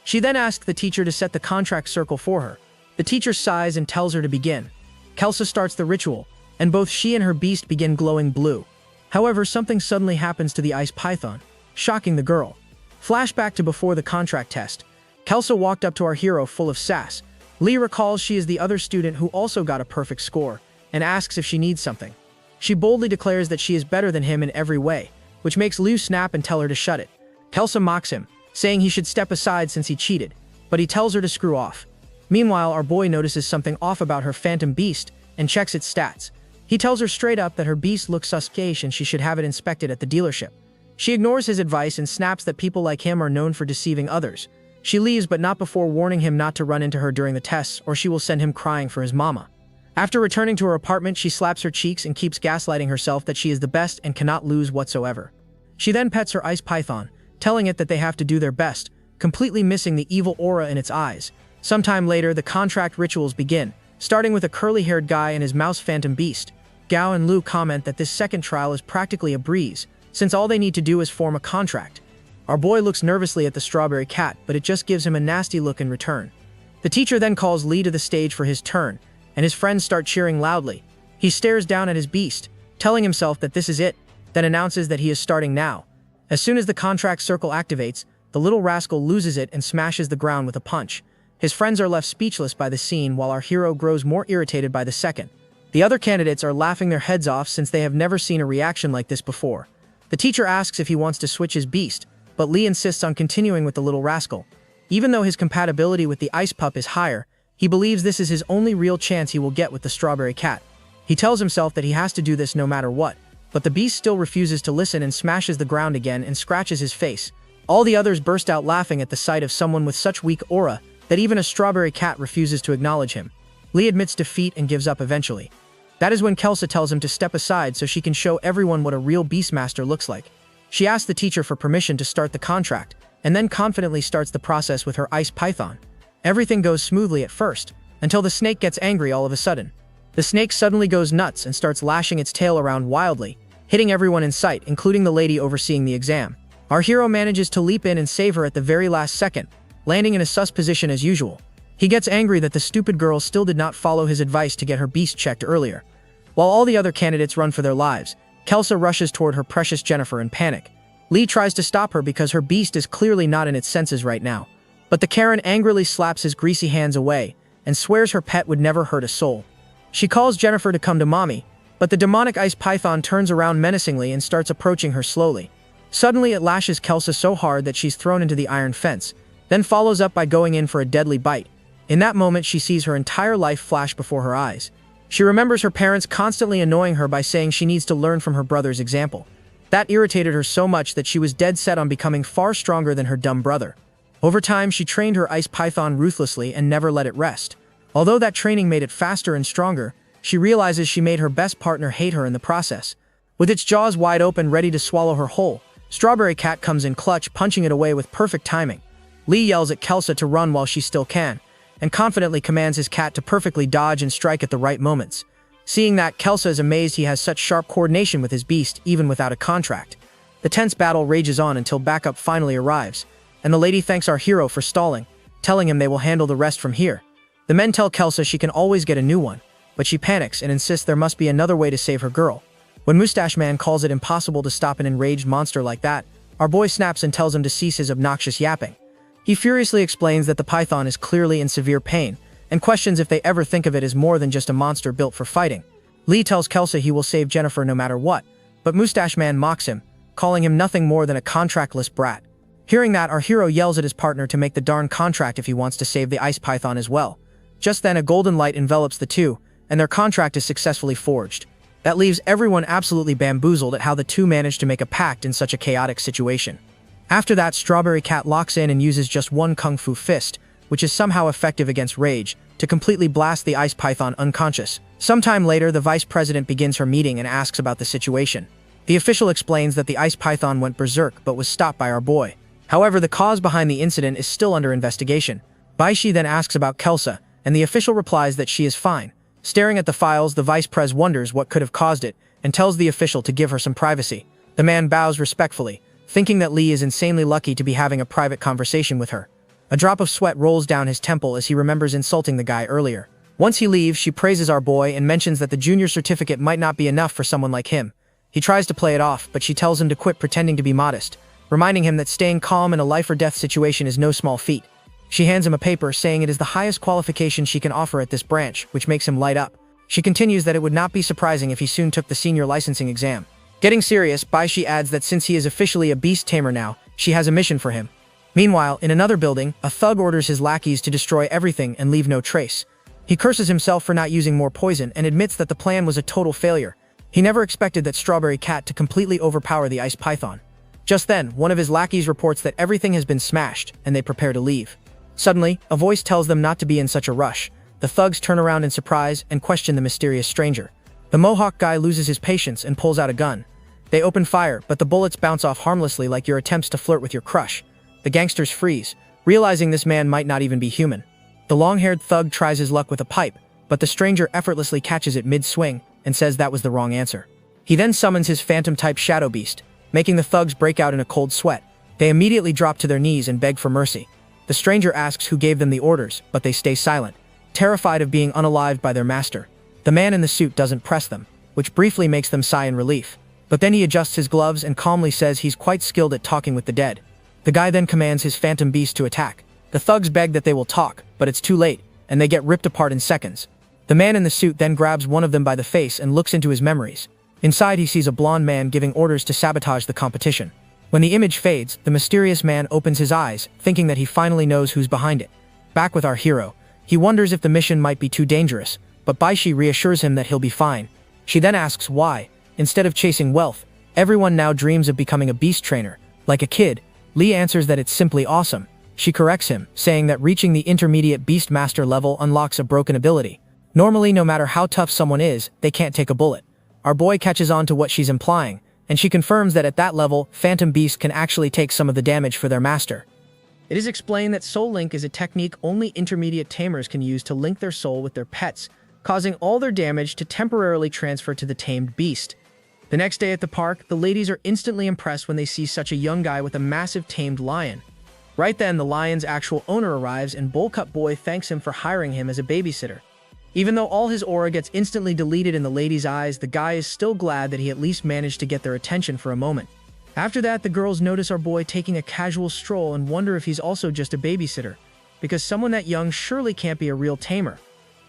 S1: She then asks the teacher to set the contract circle for her. The teacher sighs and tells her to begin. Kelsa starts the ritual, and both she and her beast begin glowing blue. However, something suddenly happens to the ice python, shocking the girl. Flashback to before the contract test. Kelsa walked up to our hero full of sass. Lee recalls she is the other student who also got a perfect score, and asks if she needs something. She boldly declares that she is better than him in every way, which makes Liu snap and tell her to shut it. Kelsa mocks him, saying he should step aside since he cheated, but he tells her to screw off. Meanwhile, our boy notices something off about her phantom beast and checks its stats. He tells her straight up that her beast looks suspicious and she should have it inspected at the dealership. She ignores his advice and snaps that people like him are known for deceiving others. She leaves, but not before warning him not to run into her during the tests, or she will send him crying for his mama. After returning to her apartment, she slaps her cheeks and keeps gaslighting herself that she is the best and cannot lose whatsoever. She then pets her ice python, telling it that they have to do their best, completely missing the evil aura in its eyes. Sometime later, the contract rituals begin, starting with a curly-haired guy and his mouse phantom beast. Gao and Lu comment that this second trial is practically a breeze, since all they need to do is form a contract. Our boy looks nervously at the strawberry cat, but it just gives him a nasty look in return. The teacher then calls Lee to the stage for his turn, and his friends start cheering loudly. He stares down at his beast, telling himself that this is it, then announces that he is starting now. As soon as the contract circle activates, the little rascal loses it and smashes the ground with a punch. His friends are left speechless by the scene, while our hero grows more irritated by the second. The other candidates are laughing their heads off since they have never seen a reaction like this before. The teacher asks if he wants to switch his beast, but Lee insists on continuing with the little rascal. Even though his compatibility with the ice pup is higher, he believes this is his only real chance he will get with the strawberry cat. He tells himself that he has to do this no matter what, but the beast still refuses to listen and smashes the ground again and scratches his face. All the others burst out laughing at the sight of someone with such weak aura that even a strawberry cat refuses to acknowledge him. Lee admits defeat and gives up eventually. That is when Kelsa tells him to step aside so she can show everyone what a real beastmaster looks like. She asks the teacher for permission to start the contract, and then confidently starts the process with her ice python. Everything goes smoothly at first, until the snake gets angry all of a sudden. The snake suddenly goes nuts and starts lashing its tail around wildly, hitting everyone in sight, including the lady overseeing the exam. Our hero manages to leap in and save her at the very last second, landing in a sus position as usual. He gets angry that the stupid girl still did not follow his advice to get her beast checked earlier. While all the other candidates run for their lives, Kelsa rushes toward her precious Jennifer in panic. Lee tries to stop her because her beast is clearly not in its senses right now. But the Karen angrily slaps his greasy hands away and swears her pet would never hurt a soul. She calls Jennifer to come to mommy, but the demonic ice python turns around menacingly and starts approaching her slowly. Suddenly it lashes Kelsa so hard that she's thrown into the iron fence, then follows up by going in for a deadly bite. In that moment she sees her entire life flash before her eyes. She remembers her parents constantly annoying her by saying she needs to learn from her brother's example. That irritated her so much that she was dead set on becoming far stronger than her dumb brother. Over time, she trained her ice python ruthlessly and never let it rest. Although that training made it faster and stronger, she realizes she made her best partner hate her in the process. With its jaws wide open ready to swallow her whole, Strawberry Cat comes in clutch, punching it away with perfect timing. Lee yells at Kelsa to run while she still can, and confidently commands his cat to perfectly dodge and strike at the right moments. Seeing that, Kelsa is amazed he has such sharp coordination with his beast even without a contract. The tense battle rages on until backup finally arrives, and the lady thanks our hero for stalling, telling him they will handle the rest from here. The men tell Kelsa she can always get a new one, but she panics and insists there must be another way to save her girl. When Mustache Man calls it impossible to stop an enraged monster like that, our boy snaps and tells him to cease his obnoxious yapping. He furiously explains that the python is clearly in severe pain, and questions if they ever think of it as more than just a monster built for fighting. Lee tells Kelsa he will save Jennifer no matter what, but Mustache Man mocks him, calling him nothing more than a contractless brat. Hearing that, our hero yells at his partner to make the darn contract if he wants to save the ice python as well. Just then, a golden light envelops the two, and their contract is successfully forged. That leaves everyone absolutely bamboozled at how the two managed to make a pact in such a chaotic situation. After that, Strawberry Cat locks in and uses just one kung fu fist, which is somehow effective against rage, to completely blast the ice python unconscious. Sometime later, the vice president begins her meeting and asks about the situation. The official explains that the ice python went berserk but was stopped by our boy. However, the cause behind the incident is still under investigation. Baishi then asks about Kelsa, and the official replies that she is fine. Staring at the files, the vice pres wonders what could have caused it, and tells the official to give her some privacy. The man bows respectfully, thinking that Lee is insanely lucky to be having a private conversation with her. A drop of sweat rolls down his temple as he remembers insulting the guy earlier. Once he leaves, she praises our boy and mentions that the junior certificate might not be enough for someone like him. He tries to play it off, but she tells him to quit pretending to be modest, reminding him that staying calm in a life-or-death situation is no small feat. She hands him a paper saying it is the highest qualification she can offer at this branch, which makes him light up. She continues that it would not be surprising if he soon took the senior licensing exam. Getting serious, Baishi adds that since he is officially a beast tamer now, she has a mission for him. Meanwhile, in another building, a thug orders his lackeys to destroy everything and leave no trace. He curses himself for not using more poison and admits that the plan was a total failure. He never expected that Strawberry Cat to completely overpower the ice python. Just then, one of his lackeys reports that everything has been smashed, and they prepare to leave. Suddenly, a voice tells them not to be in such a rush. The thugs turn around in surprise and question the mysterious stranger. The Mohawk guy loses his patience and pulls out a gun. They open fire, but the bullets bounce off harmlessly like your attempts to flirt with your crush. The gangsters freeze, realizing this man might not even be human. The long-haired thug tries his luck with a pipe, but the stranger effortlessly catches it mid-swing and says that was the wrong answer. He then summons his phantom-type shadow beast, making the thugs break out in a cold sweat. They immediately drop to their knees and beg for mercy. The stranger asks who gave them the orders, but they stay silent, terrified of being unalived by their master. The man in the suit doesn't press them, which briefly makes them sigh in relief. But then he adjusts his gloves and calmly says he's quite skilled at talking with the dead. The guy then commands his phantom beast to attack. The thugs beg that they will talk, but it's too late, and they get ripped apart in seconds. The man in the suit then grabs one of them by the face and looks into his memories. Inside, he sees a blonde man giving orders to sabotage the competition. When the image fades, the mysterious man opens his eyes, thinking that he finally knows who's behind it. Back with our hero, he wonders if the mission might be too dangerous, but Baishi reassures him that he'll be fine. She then asks why, instead of chasing wealth, everyone now dreams of becoming a beast trainer. Like a kid, Lee answers that it's simply awesome. She corrects him, saying that reaching the intermediate beast master level unlocks a broken ability. Normally, no matter how tough someone is, they can't take a bullet. Our boy catches on to what she's implying, and she confirms that at that level, Phantom Beast can actually take some of the damage for their master. It is explained that soul link is a technique only intermediate tamers can use to link their soul with their pets, causing all their damage to temporarily transfer to the tamed beast. The next day at the park, the ladies are instantly impressed when they see such a young guy with a massive tamed lion. Right then, the lion's actual owner arrives and Bowl-Cut Boy thanks him for hiring him as a babysitter. Even though all his aura gets instantly deleted in the ladies' eyes, the guy is still glad that he at least managed to get their attention for a moment. After that, the girls notice our boy taking a casual stroll and wonder if he's also just a babysitter, because someone that young surely can't be a real tamer.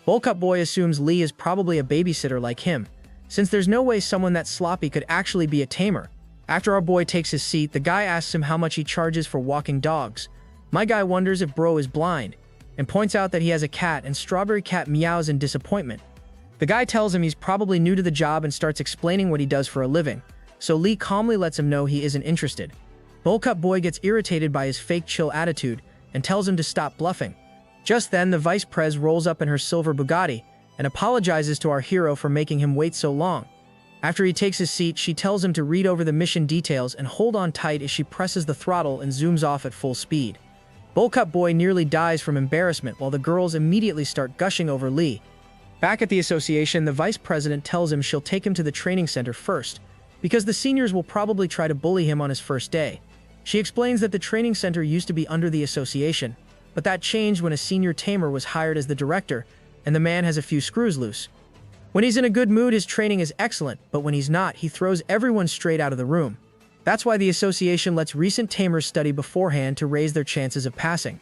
S1: Bowl-Cut Boy assumes Lee is probably a babysitter like him, since there's no way someone that sloppy could actually be a tamer. After our boy takes his seat, the guy asks him how much he charges for walking dogs. My guy wonders if bro is blind, and points out that he has a cat, and Strawberry Cat meows in disappointment. The guy tells him he's probably new to the job and starts explaining what he does for a living, so Lee calmly lets him know he isn't interested. Bowl-Cut Boy gets irritated by his fake chill attitude and tells him to stop bluffing. Just then, the vice prez rolls up in her silver Bugatti and apologizes to our hero for making him wait so long. After he takes his seat, she tells him to read over the mission details and hold on tight as she presses the throttle and zooms off at full speed. Bowl-Cut Boy nearly dies from embarrassment while the girls immediately start gushing over Lee. Back at the association, the vice president tells him she'll take him to the training center first, because the seniors will probably try to bully him on his first day. She explains that the training center used to be under the association, but that changed when a senior tamer was hired as the director, and the man has a few screws loose. When he's in a good mood, his training is excellent, but when he's not, he throws everyone straight out of the room. That's why the association lets recent tamers study beforehand to raise their chances of passing.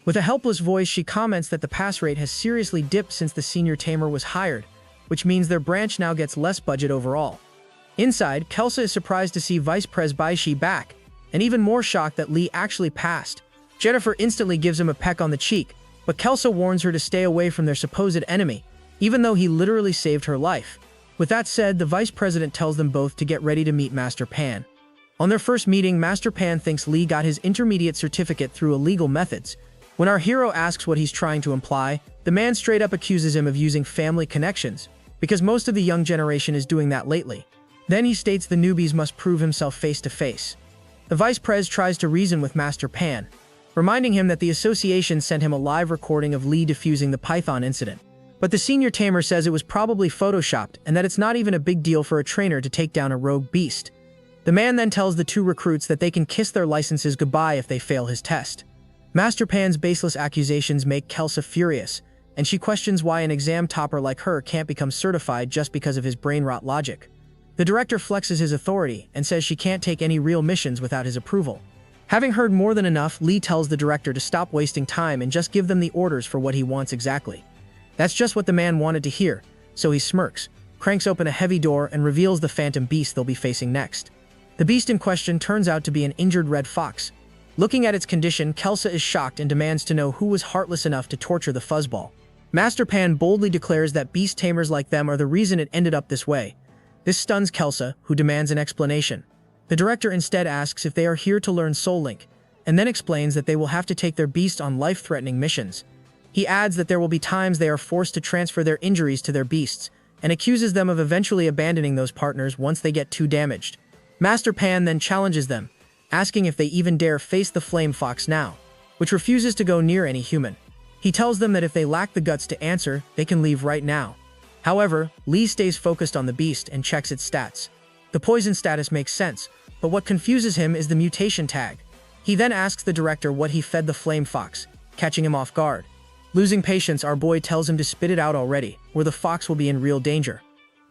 S1: With a helpless voice, she comments that the pass rate has seriously dipped since the senior tamer was hired, which means their branch now gets less budget overall. Inside, Kelsa is surprised to see Vice Pres Baishi back, and even more shocked that Lee actually passed. Jennifer instantly gives him a peck on the cheek, but Kelsa warns her to stay away from their supposed enemy, even though he literally saved her life. With that said, the vice president tells them both to get ready to meet Master Pan. On their first meeting, Master Pan thinks Lee got his intermediate certificate through illegal methods. When our hero asks what he's trying to imply, the man straight up accuses him of using family connections, because most of the young generation is doing that lately. Then he states the newbies must prove himself face to face. The vice prez tries to reason with Master Pan, reminding him that the association sent him a live recording of Lee defusing the Python incident. But the senior tamer says it was probably photoshopped and that it's not even a big deal for a trainer to take down a rogue beast. The man then tells the two recruits that they can kiss their licenses goodbye if they fail his test. Master Pan's baseless accusations make Kelsa furious, and she questions why an exam topper like her can't become certified just because of his brain rot logic. The director flexes his authority and says she can't take any real missions without his approval. Having heard more than enough, Lee tells the director to stop wasting time and just give them the orders for what he wants exactly. That's just what the man wanted to hear, so he smirks, cranks open a heavy door, and reveals the phantom beast they'll be facing next. The beast in question turns out to be an injured red fox. Looking at its condition, Kelsa is shocked and demands to know who was heartless enough to torture the fuzzball. Master Pan boldly declares that beast tamers like them are the reason it ended up this way. This stuns Kelsa, who demands an explanation. The director instead asks if they are here to learn Soul Link, and then explains that they will have to take their beast on life-threatening missions. He adds that there will be times they are forced to transfer their injuries to their beasts, and accuses them of eventually abandoning those partners once they get too damaged. Master Pan then challenges them, asking if they even dare face the flame fox now, which refuses to go near any human. He tells them that if they lack the guts to answer, they can leave right now. However, Lee stays focused on the beast and checks its stats. The poison status makes sense, but what confuses him is the mutation tag. He then asks the director what he fed the flame fox, catching him off guard. Losing patience, our boy tells him to spit it out already, or the fox will be in real danger.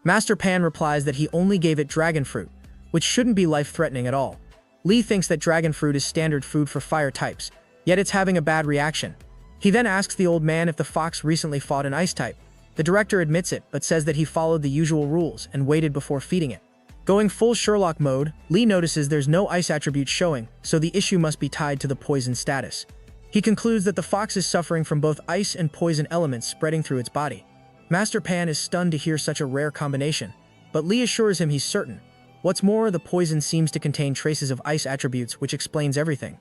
S1: Master Pan replies that he only gave it dragon fruit, which shouldn't be life-threatening at all. Lee thinks that dragon fruit is standard food for fire types, yet it's having a bad reaction. He then asks the old man if the fox recently fought an ice type. The director admits it, but says that he followed the usual rules and waited before feeding it. Going full Sherlock mode, Lee notices there's no ice attributes showing, so the issue must be tied to the poison status. He concludes that the fox is suffering from both ice and poison elements spreading through its body. Master Pan is stunned to hear such a rare combination, but Lee assures him he's certain. What's more, the poison seems to contain traces of ice attributes, which explains everything.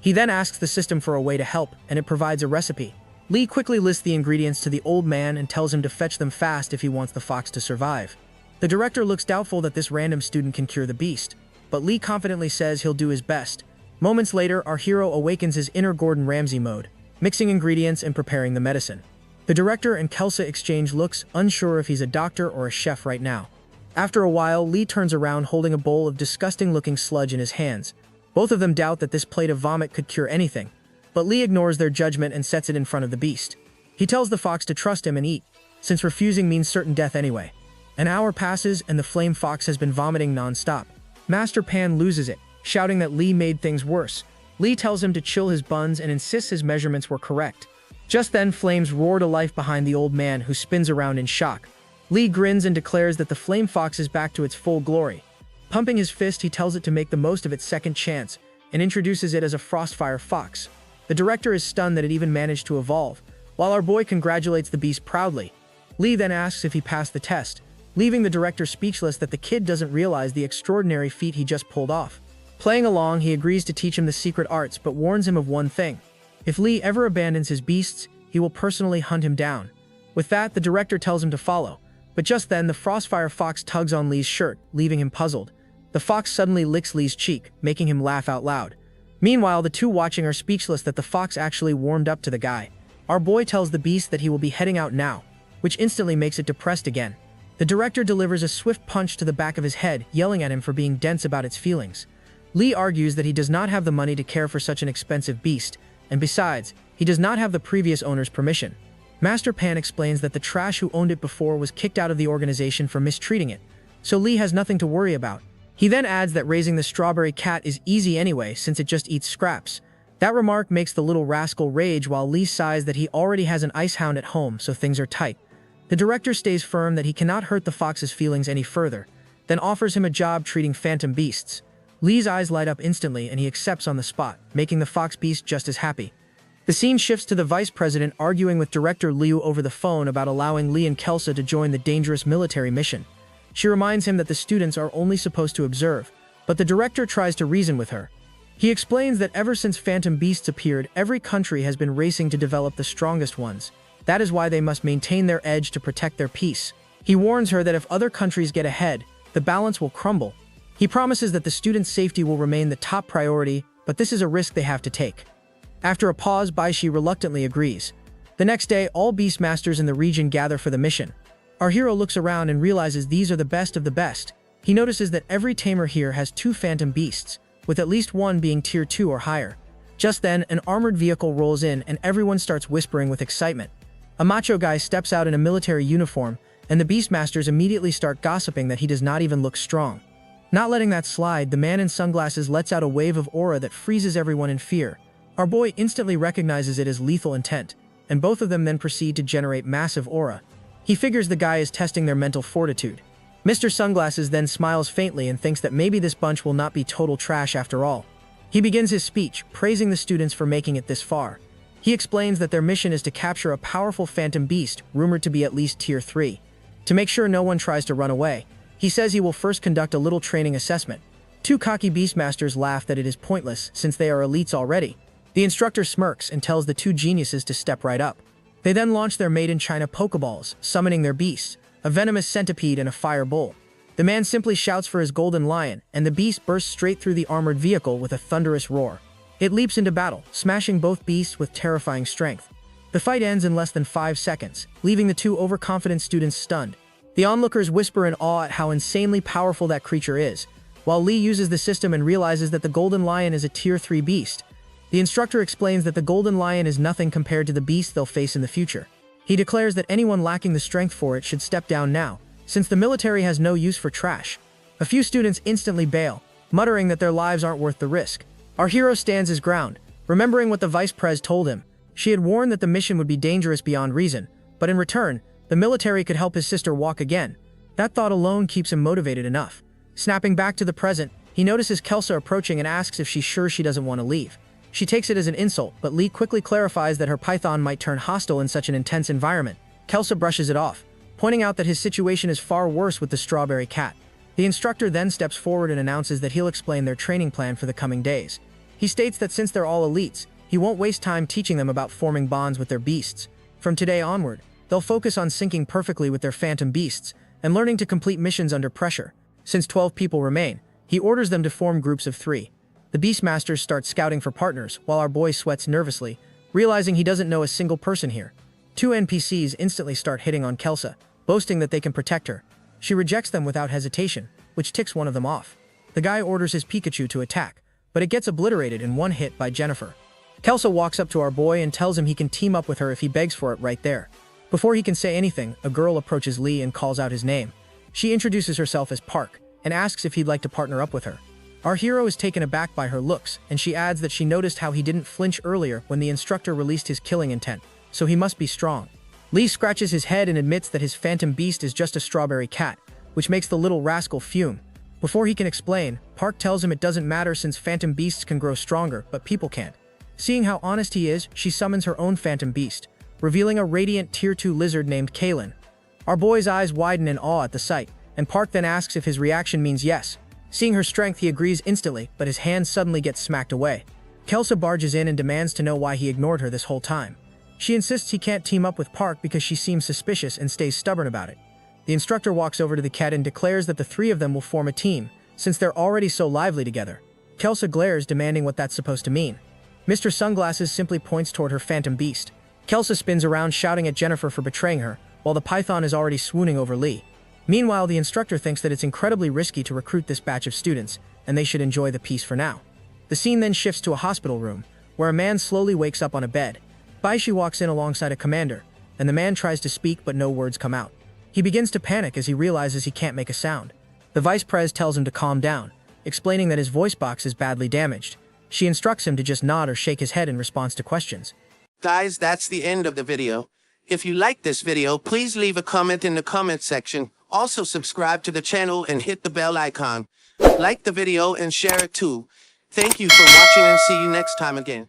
S1: He then asks the system for a way to help, and it provides a recipe. Lee quickly lists the ingredients to the old man and tells him to fetch them fast if he wants the fox to survive. The director looks doubtful that this random student can cure the beast, but Lee confidently says he'll do his best, Moments later, our hero awakens his inner Gordon Ramsay mode, mixing ingredients and preparing the medicine. The director and Kelsa exchange looks, unsure if he's a doctor or a chef right now. After a while, Lee turns around holding a bowl of disgusting-looking sludge in his hands. Both of them doubt that this plate of vomit could cure anything, but Lee ignores their judgment and sets it in front of the beast. He tells the fox to trust him and eat, since refusing means certain death anyway. An hour passes and the flame fox has been vomiting non-stop. Master Pan loses it, shouting that Lee made things worse. Lee tells him to chill his buns and insists his measurements were correct. Just then, flames roar to life behind the old man, who spins around in shock. Lee grins and declares that the flame fox is back to its full glory. Pumping his fist, he tells it to make the most of its second chance and introduces it as a frostfire fox. The director is stunned that it even managed to evolve, while our boy congratulates the beast proudly. Lee then asks if he passed the test, leaving the director speechless that the kid doesn't realize the extraordinary feat he just pulled off. Playing along, he agrees to teach him the secret arts, but warns him of one thing. If Lee ever abandons his beasts, he will personally hunt him down. With that, the director tells him to follow. But just then, the frostfire fox tugs on Lee's shirt, leaving him puzzled. The fox suddenly licks Lee's cheek, making him laugh out loud. Meanwhile, the two watching are speechless that the fox actually warmed up to the guy. Our boy tells the beast that he will be heading out now, which instantly makes it depressed again. The director delivers a swift punch to the back of his head, yelling at him for being dense about its feelings. Lee argues that he does not have the money to care for such an expensive beast, and besides, he does not have the previous owner's permission. Master Pan explains that the trash who owned it before was kicked out of the organization for mistreating it, so Lee has nothing to worry about. He then adds that raising the strawberry cat is easy anyway, since it just eats scraps. That remark makes the little rascal rage, while Lee sighs that he already has an ice hound at home, so things are tight. The director stays firm that he cannot hurt the fox's feelings any further, then offers him a job treating phantom beasts. Lee's eyes light up instantly and he accepts on the spot, making the fox beast just as happy. The scene shifts to the vice president arguing with director Liu over the phone about allowing Lee and Kelsa to join the dangerous military mission. She reminds him that the students are only supposed to observe, but the director tries to reason with her. He explains that ever since phantom beasts appeared, every country has been racing to develop the strongest ones. That is why they must maintain their edge to protect their peace. He warns her that if other countries get ahead, the balance will crumble. He promises that the students' safety will remain the top priority, but this is a risk they have to take. After a pause, Baishi reluctantly agrees. The next day, all Beastmasters in the region gather for the mission. Our hero looks around and realizes these are the best of the best. He notices that every tamer here has 2 phantom beasts, with at least one being tier 2 or higher. Just then, an armored vehicle rolls in and everyone starts whispering with excitement. A macho guy steps out in a military uniform, and the Beastmasters immediately start gossiping that he does not even look strong. Not letting that slide, the man in sunglasses lets out a wave of aura that freezes everyone in fear. Our boy instantly recognizes it as lethal intent, and both of them then proceed to generate massive aura. He figures the guy is testing their mental fortitude. Mr. Sunglasses then smiles faintly and thinks that maybe this bunch will not be total trash after all. He begins his speech, praising the students for making it this far. He explains that their mission is to capture a powerful phantom beast, rumored to be at least tier 3. To make sure no one tries to run away, he says he will first conduct a little training assessment. 2 cocky Beastmasters laugh that it is pointless, since they are elites already. The instructor smirks and tells the 2 geniuses to step right up. They then launch their made-in-China Pokeballs, summoning their beasts, a venomous centipede and a fire bull. The man simply shouts for his golden lion, and the beast bursts straight through the armored vehicle with a thunderous roar. It leaps into battle, smashing both beasts with terrifying strength. The fight ends in less than 5 seconds, leaving the 2 overconfident students stunned. The onlookers whisper in awe at how insanely powerful that creature is, while Lee uses the system and realizes that the golden lion is a tier 3 beast. The instructor explains that the golden lion is nothing compared to the beast they'll face in the future. He declares that anyone lacking the strength for it should step down now, since the military has no use for trash. A few students instantly bail, muttering that their lives aren't worth the risk. Our hero stands his ground, remembering what the vice prez told him. She had warned that the mission would be dangerous beyond reason, but in return, the military could help his sister walk again. That thought alone keeps him motivated enough. Snapping back to the present, he notices Kelsa approaching and asks if she's sure she doesn't want to leave. She takes it as an insult, but Lee quickly clarifies that her python might turn hostile in such an intense environment. Kelsa brushes it off, pointing out that his situation is far worse with the strawberry cat. The instructor then steps forward and announces that he'll explain their training plan for the coming days. He states that since they're all elites, he won't waste time teaching them about forming bonds with their beasts. From today onward, they'll focus on syncing perfectly with their phantom beasts and learning to complete missions under pressure. Since 12 people remain, he orders them to form groups of 3. The Beastmasters start scouting for partners, while our boy sweats nervously, realizing he doesn't know a single person here. Two NPCs instantly start hitting on Kelsa, boasting that they can protect her. She rejects them without hesitation, which ticks one of them off. The guy orders his Pikachu to attack, but it gets obliterated in one hit by Jennifer. Kelsa walks up to our boy and tells him he can team up with her if he begs for it right there. Before he can say anything, a girl approaches Lee and calls out his name. She introduces herself as Park and asks if he'd like to partner up with her. Our hero is taken aback by her looks, and she adds that she noticed how he didn't flinch earlier when the instructor released his killing intent, so he must be strong. Lee scratches his head and admits that his phantom beast is just a strawberry cat, which makes the little rascal fume. Before he can explain, Park tells him it doesn't matter since phantom beasts can grow stronger, but people can't. Seeing how honest he is, she summons her own phantom beast, revealing a radiant Tier 2 lizard named Kalen. Our boy's eyes widen in awe at the sight, and Park then asks if his reaction means yes. Seeing her strength, he agrees instantly, but his hand suddenly gets smacked away. Kelsa barges in and demands to know why he ignored her this whole time. She insists he can't team up with Park because she seems suspicious and stays stubborn about it. The instructor walks over to the cat and declares that the three of them will form a team, since they're already so lively together. Kelsa glares, demanding what that's supposed to mean. Mr. Sunglasses simply points toward her phantom beast. Kelsa spins around, shouting at Jennifer for betraying her, while the python is already swooning over Lee. Meanwhile, the instructor thinks that it's incredibly risky to recruit this batch of students, and they should enjoy the peace for now. The scene then shifts to a hospital room, where a man slowly wakes up on a bed. Baishi walks in alongside a commander, and the man tries to speak but no words come out. He begins to panic as he realizes he can't make a sound. The vice prez tells him to calm down, explaining that his voice box is badly damaged. She instructs him to just nod or shake his head in response to questions.
S2: Guys, that's the end of the video. If you like this video, please leave a comment in the comment section. Also subscribe to the channel and hit the bell icon. Like the video and share it too. Thank you for watching and see you next time again.